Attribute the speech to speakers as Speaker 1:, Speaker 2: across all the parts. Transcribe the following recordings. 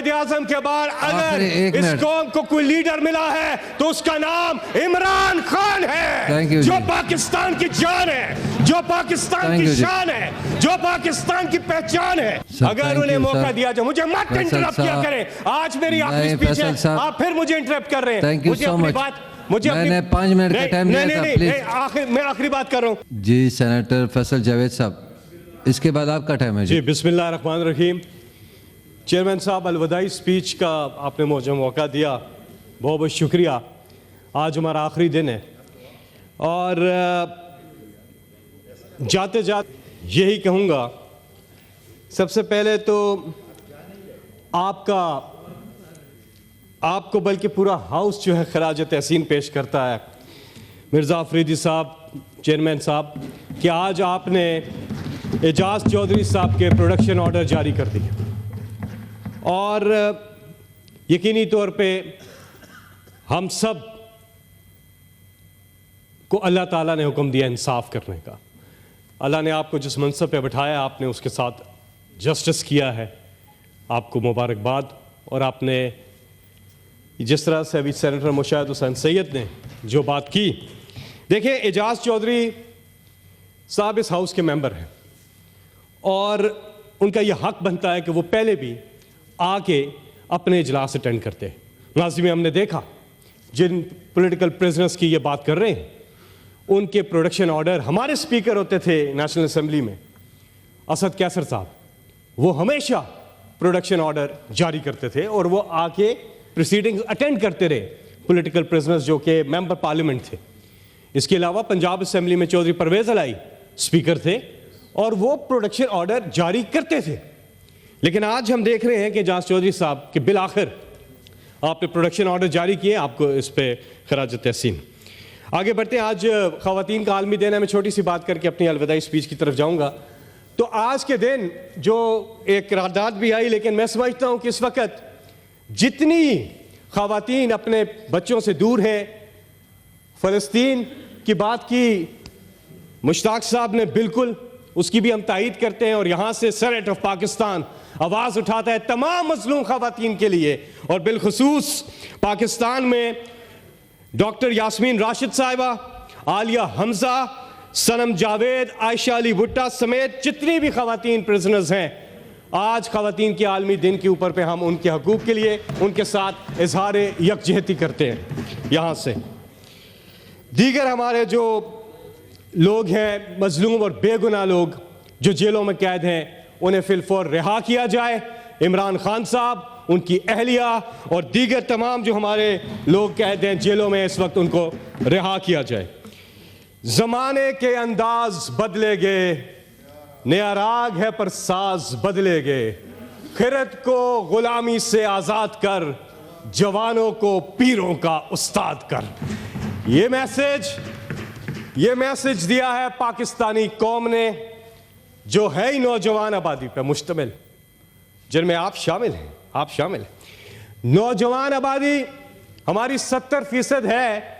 Speaker 1: कायदे आजम के बाद अगर इस कौम को कोई लीडर मिला है तो उसका नाम इमरान खान है, जो पाकिस्तान की जान है, जो पाकिस्तान की शान है, जो पाकिस्तान की पहचान है। अगर उन्हें मौका दिया जाए, मुझे मत इंटरप्ट किया करें, आज मेरी आखिरी स्पीच है, आप फिर मुझे इंटरप्ट कर रहे हैं। मुझे अपनी बात, मुझे मैंने 5 मिनट का टाइम दिया था, प्लीज। मैं आखिरी बात कर रहा हूँ
Speaker 2: जी। सेनेटर फैसल जावेद साहब, इसके बाद आपका टाइम है
Speaker 1: जी। बिस्मिल्लाह रहमान रहीम। चेयरमैन साहब, अलविदाई स्पीच का आपने मुझे मौका दिया, बहुत बहुत शुक्रिया। आज हमारा आखिरी दिन है और जाते जाते यही कहूँगा, सबसे पहले तो आपको बल्कि पूरा हाउस जो है खराज तहसीन पेश करता है, मिर्ज़ा अफरीदी साहब, चेयरमैन साहब, कि आज आपने एजाज चौधरी साहब के प्रोडक्शन ऑर्डर जारी कर दिए और यकीनी तौर पे हम सब को अल्लाह ताला ने हुक्म दिया इंसाफ करने का। अल्लाह ने आपको जिस मनसब पे बिठाया, आपने उसके साथ जस्टिस किया है, आपको मुबारकबाद। और आपने जिस तरह से अभी सेनेटर मुशाहिद हुसैन सैयद ने जो बात की, देखिए एजाज चौधरी साहब इस हाउस के मेंबर हैं और उनका यह हक बनता है कि वो पहले भी आके अपने इजलास अटेंड करते हैं। माजी में हमने देखा जिन पॉलिटिकल प्रिजनर्स की ये बात कर रहे हैं, उनके प्रोडक्शन ऑर्डर, हमारे स्पीकर होते थे नेशनल असेंबली में असद कैसर साहब, वो हमेशा प्रोडक्शन ऑर्डर जारी करते थे और वो आके प्रोसीडिंग्स अटेंड करते रहे, पॉलिटिकल प्रिजनर्स जो कि मेंबर पार्लियामेंट थे। इसके अलावा पंजाब असेंबली में चौधरी परवेज अलाई स्पीकर थे और वो प्रोडक्शन ऑर्डर जारी करते थे। लेकिन आज हम देख रहे हैं कि एजाज चौधरी साहब के बिल आखिर आपने प्रोडक्शन ऑर्डर जारी किए, आपको इस पे खराज तहसीन। आगे बढ़ते हैं। आज ख़वातीन का आलमी दिन है। मैं छोटी सी बात करके अपनी अलविदाई स्पीच की तरफ जाऊंगा। तो आज के दिन जो एक करारदाद भी आई, लेकिन मैं समझता हूं कि इस वक्त जितनी ख़वातीन अपने बच्चों से दूर हैं, फ़लस्तीन की बात की मुश्ताक साहब ने, बिल्कुल उसकी भी हम तायीद करते हैं और यहाँ से सेनेट ऑफ पाकिस्तान आवाज़ उठाता है तमाम मज़लूम ख़वातीन के लिए और बिलखुसूस पाकिस्तान में डॉक्टर यास्मीन राशिद साहिबा, आलिया हमजा, सनम जावेद, आयशा अली भुट्टा समेत जितनी भी ख़वातीन प्रिजनर्स हैं, आज ख़वातीन के आलमी दिन के ऊपर पे हम उनके हकूक़ के लिए उनके साथ इजहार यकजहती करते हैं। यहाँ से दीगर हमारे जो लोग हैं, मजलूम और बेगुनाह लोग जो जेलों में कैद हैं, उन्हें फिलफौर रिहा किया जाए। इमरान खान साहब, उनकी अहलिया और दीगर तमाम जो हमारे लोग कैद हैं जेलों में इस वक्त, उनको रिहा किया जाए। ज़माने के अंदाज बदले गए, नया राग है पर साज बदले गए, खिरत को गुलामी से आज़ाद कर, जवानों को पीरों का उस्ताद कर। ये मैसेज दिया है पाकिस्तानी कौम ने, जो है ही नौजवान आबादी पर मुश्तमिल, जिनमें आप शामिल हैं। आप शामिल हैं। नौजवान आबादी हमारी 70% है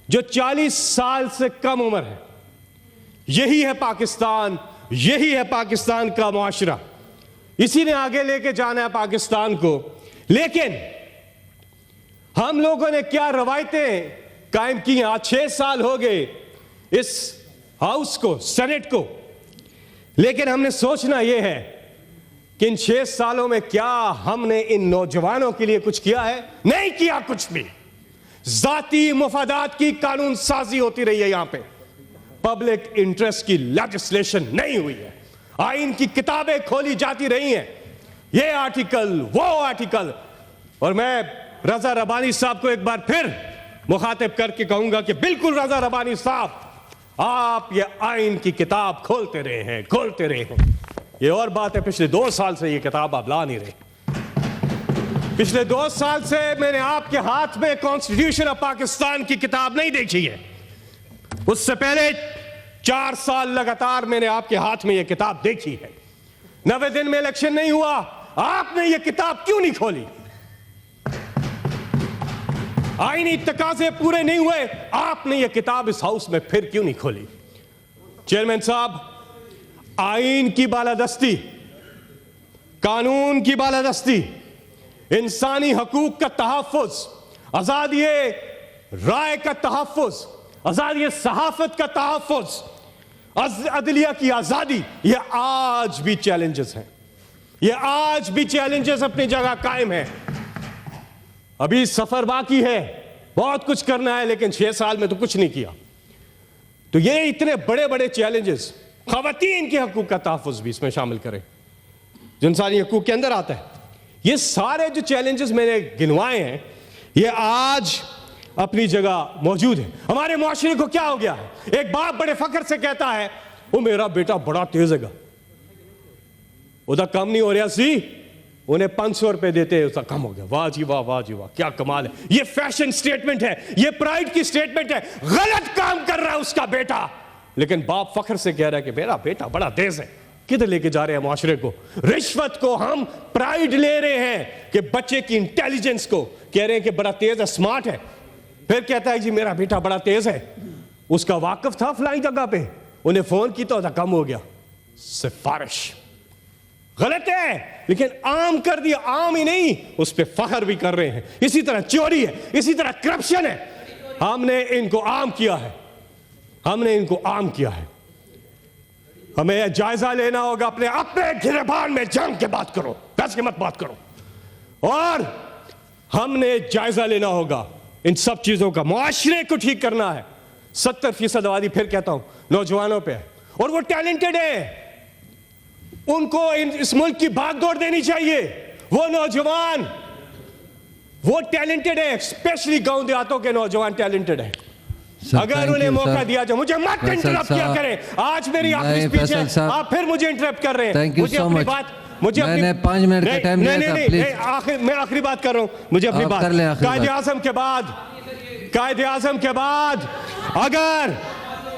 Speaker 1: जो 40 साल से कम उम्र है। यही है पाकिस्तान, यही है पाकिस्तान का मुआशरा। इसी ने आगे लेके जाना है पाकिस्तान को। लेकिन हम लोगों ने क्या रवायतें कायम की। आज 6 साल हो गए इस हाउस को, सेनेट को, लेकिन हमने सोचना यह है कि इन 6 सालों में क्या हमने इन नौजवानों के लिए कुछ किया है? नहीं किया कुछ भी। जाती मुफादात की कानून साजी होती रही है। यहां पे पब्लिक इंटरेस्ट की लेजिस्लेशन नहीं हुई है। आइन की किताबें खोली जाती रही हैं, ये आर्टिकल, वो आर्टिकल। और मैं रजा रबानी साहब को एक बार फिर मुखातिब करके कहूंगा कि बिल्कुल रजा रबानी साहब, आप ये आइन की किताब खोलते रहे हैं, खोलते रहे हैं। ये और बात है, पिछले 2 साल से ये किताब आप ला नहीं रहे। पिछले 2 साल से मैंने आपके हाथ में कॉन्स्टिट्यूशन ऑफ पाकिस्तान की किताब नहीं देखी है। उससे पहले 4 साल लगातार मैंने आपके हाथ में ये किताब देखी है। 90 दिन में इलेक्शन नहीं हुआ, आपने ये किताब क्यों नहीं खोली? आईनी तकाजे पूरे नहीं हुए, आपने ये किताब इस हाउस में फिर क्यों नहीं खोली? चेयरमैन साहब, आइन की बालादस्ती, कानून की बालादस्ती, इंसानी हकूक का तहफ़्फ़ुज़, आज़ादी राय का तहफ़्फ़ुज़, आज़ादी सहाफ़त का तहफ़्फ़ुज़, अदलिया की आज़ादी, ये आज भी चैलेंजेस हैं। ये आज भी चैलेंजेस अपनी जगह कायम हैं। अभी सफ़र बाकी है, बहुत कुछ करना है, लेकिन 6 साल में तो कुछ नहीं किया। तो ये इतने बड़े बड़े चैलेंजेस, ख़वातीन के हकूक़ का तहफ़्फ़ुज़ भी इसमें शामिल करें जो इंसानी हकूक़ के अंदर आता है। ये सारे जो चैलेंजेस मैंने गिनवाए हैं, ये आज अपनी जगह मौजूद है। हमारे मुआशरे को क्या हो गया है? एक बाप बड़े फख्र से कहता है, वो मेरा बेटा बड़ा तेज है, उधर कम नहीं हो रहा सी, उन्हें 500 रुपए देते हैं, उसका कम हो गया। वाह जी वाह, वाह जी वाह, क्या कमाल है। ये फैशन स्टेटमेंट है, ये प्राइड की स्टेटमेंट है। गलत काम कर रहा है उसका बेटा, लेकिन बाप फख्र से कह रहा है कि मेरा बेटा बड़ा तेज है। किधर लेके जा रहे हैं मुआशरे को? रिश्वत को हम प्राइड ले रहे हैं कि बच्चे की इंटेलिजेंस को कह रहे हैं कि बड़ा तेज है, स्मार्ट है। फिर कहता है जी मेरा बेटा बड़ा तेज है, उसका वाकिफ था फलाई जगह पे, उन्हें फोन की तो कम हो गया। सिफारिश गलत है, लेकिन आम कर दिया। आम ही नहीं, उस पर फख्र भी कर रहे हैं। इसी तरह चोरी है, इसी तरह करप्शन है। हमने इनको आम किया है, हमने इनको आम किया है। हमें यह जायजा लेना होगा, अपने अपने गिरबान में जंग के बात करो, बस के मत बात करो। और हमने जायजा लेना होगा इन सब चीजों का। मुआशरे को ठीक करना है। 70% आबादी, फिर कहता हूं, नौजवानों पे है, और वो टैलेंटेड है। उनको इस मुल्क की भागदौड़ देनी चाहिए। वो नौजवान, वो टैलेंटेड है, स्पेशली गांव देहातों के नौजवान टैलेंटेड है। अगर उन्हें मौका दिया जाए। मुझे मत इंटरप्ट किया करें, आज मेरी आखिरी स्पीच है, आप फिर मुझे इंटरप्ट कर रहे हैं। मुझे अपनी बात, मुझे
Speaker 2: मैंने 5 मिनट का टाइम दिया था, प्लीज।
Speaker 1: मैं आखिरी बात कर रहा हूं, मुझे अपनी बात। कायदे आज़म के बाद, कायदे आज़म के बाद, अगर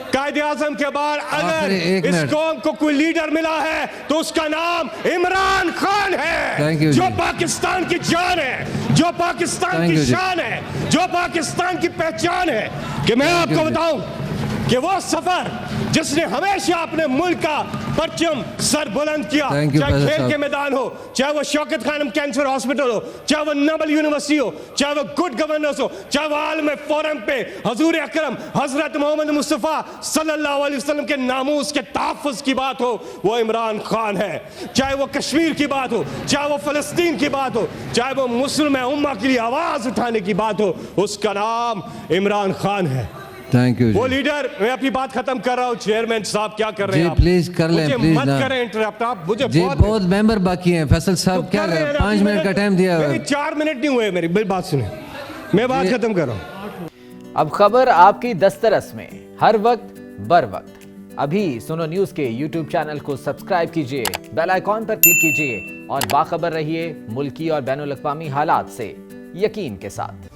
Speaker 1: कायदे आज़म के बाद अगर इस कौम को कोई लीडर मिला है तो उसका नाम इमरान खान है, जो पाकिस्तान की जान है, जो पाकिस्तान की शान है, जो पाकिस्तान की पहचान है। कि मैं आपको बताऊं कि वो सफर जिसने हमेशा अपने मुल्क का परचम सर बुलंद किया, चाहे खेल के मैदान हो, चाहे वो शौकत खानम कैंसर हॉस्पिटल हो, चाहे वो नोबल यूनिवर्सिटी हो, चाहे वो गुड गवर्नेंस हो, चाहे वो आलम फोरम पे हजूर अकरम हजरत मोहम्मद मुस्तफ़ा सल्लल्लाहु अलैहि वसल्लम के नामूस के तहफ़्फ़ुज़ की बात हो, वो इमरान खान है। चाहे वो कश्मीर की बात हो, चाहे वो फ़लस्तीन की बात हो, चाहे वो मुस्लिम उम्मा के लिए आवाज़ उठाने की बात हो, उसका नाम इमरान खान है।
Speaker 2: Thank you.
Speaker 1: वो लीडर, मैं अपनी बात खत्म कर रहा हूँ। चेयरमैन साहब क्या कर रहे हैं?
Speaker 2: प्लीज कर लें, प्लीज
Speaker 1: मत करें इंटरप्ट। आप मुझे
Speaker 2: बहुत मेंबर बाकी हैं। फैसल साहब क्या कर रहे हैं? 5 मिनट का टाइम दिया है।
Speaker 1: 4 मिनट नहीं हुए, मेरी बात सुने, मैं बात खत्म कर रहा हूँ।
Speaker 3: अब खबर आपकी दस्तरस में, हर वक्त बर वक्त। अभी सुनो न्यूज के YouTube चैनल को सब्सक्राइब कीजिए, बेल आइकॉन पर क्लिक कीजिए और बाखबर रहिए मुल्की और बैनुल अक़वामी हालात से यकीन के साथ।